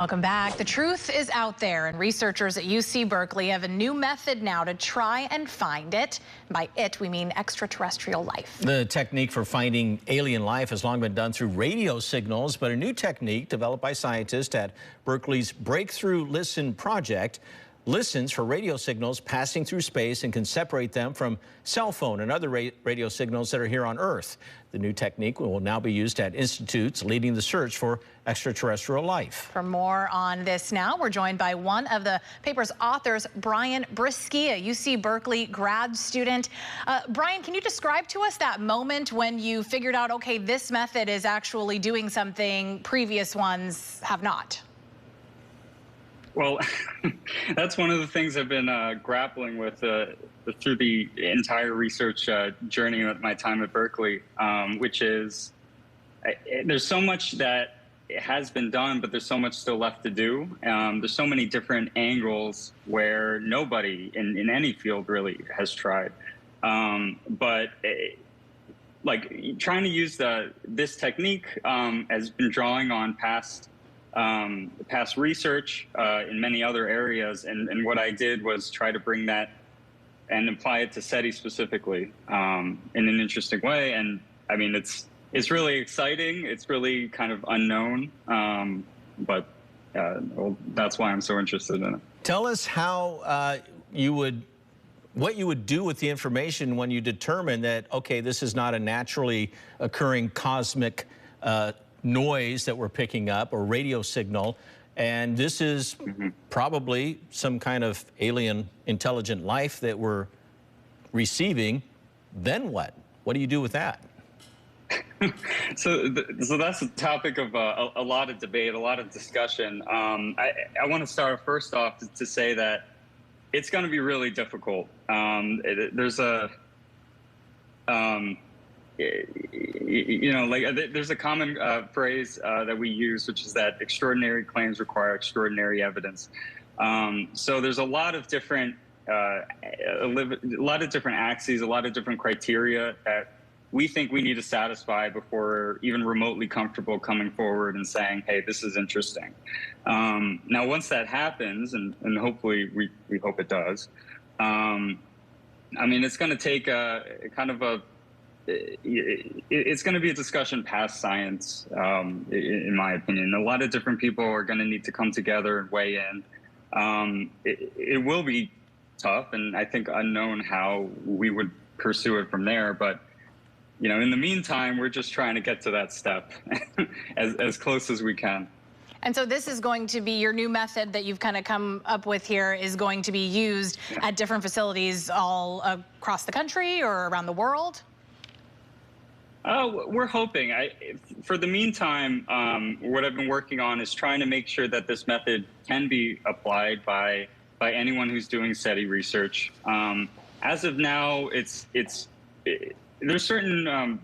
Welcome back. The truth is out there, and researchers at UC Berkeley have a new method now to try and find it. By it, we mean extraterrestrial life. The technique for finding alien life has long been done through radio signals, but a new technique developed by scientists at Berkeley's Breakthrough Listen project listens for radio signals passing through space and can separate them from cell phone and other radio signals that are here on Earth. The new technique will now be used at institutes leading the search for extraterrestrial life. For more on this now, we're joined by one of the paper's authors, Brian Brisky, a UC Berkeley grad student. Brian, can you describe to us that moment when you figured out, okay, this method is actually doing something previous ones have not? Well, that's one of the things I've been grappling with through the entire research journey of my time at Berkeley, which is there's so much that has been done, but there's so much still left to do. There's so many different angles where nobody in any field really has tried. Like trying to use this technique has been drawing on past research in many other areas, and what I did was try to bring that and apply it to SETI specifically in an interesting way. And I mean, it's really exciting. It's really kind of unknown, but well, that's why I'm so interested in it. Tell us how what you would do with the information when you determine that, okay, this is not a naturally occurring cosmic noise that we're picking up, or radio signal, and this is probably some kind of alien intelligent life that we're receiving. Then what do you do with that? So that's a topic of a lot of debate, a lot of discussion. I want to start first off to say that it's going to be really difficult. There's a there's a common phrase that we use, which is that extraordinary claims require extraordinary evidence. So there's a lot of different axes, a lot of different criteria that we think we need to satisfy before we're even remotely comfortable coming forward and saying, hey, this is interesting. Now, once that happens, and hopefully we hope it does, I mean, it's going to take it's going to be a discussion past science, in my opinion. A lot of different people are going to need to come together and weigh in. It will be tough, and I think unknown how we would pursue it from there. But in the meantime, we're just trying to get to that step as close as we can. And so this is going to be your new method that you've kind of come up with here, is going to be used at different facilities all across the country or around the world? We're hoping. For the meantime, what I've been working on is trying to make sure that this method can be applied by anyone who's doing SETI research. As of now, there's certain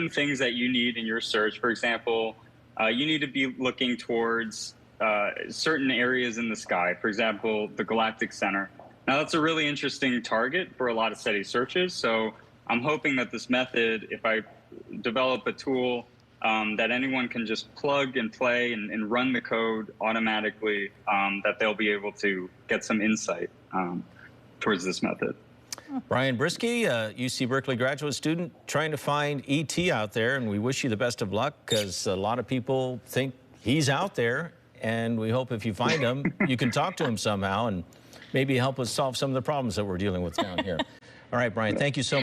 things that you need in your search. For example, you need to be looking towards certain areas in the sky. For example, the galactic center. Now, that's a really interesting target for a lot of SETI searches. So I'm hoping that this method, if I develop a tool that anyone can just plug and play and run the code automatically, that they'll be able to get some insight towards this method. Brian Brisky, UC Berkeley graduate student, trying to find ET out there, and we wish you the best of luck, because a lot of people think he's out there, and we hope if you find him, you can talk to him somehow and maybe help us solve some of the problems that we're dealing with down here. All right, Brian, thank you so much.